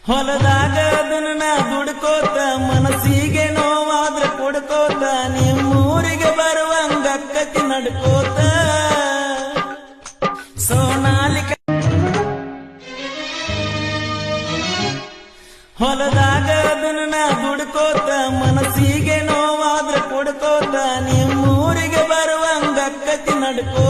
ಹೊಲದಾಗ ಅದನ್ನ ದುಡ್ಕೋತ ಮನಸ್ಸಿಗೆ ನೋವಾದ್ರ ಕೊಡ್ಕೋತ ನಿಮ್ಮೂರಿಗೆ ಬರುವಂಗಕ್ಕತಿ ನಡ್ಕೋತ ಸೋನಾಲಿಕ ಹೊಲದಾಗ ಅದನ್ನ ದುಡ್ಕೋತ ಮನಸ್ಸಿಗೆ ನೋವಾದ್ರ ಕೊಡ್ಕೋತ ನಿಮ್ಮೂರಿಗೆ ಬರುವಂಗಕ್ಕತಿ ನಡ್ಕೋ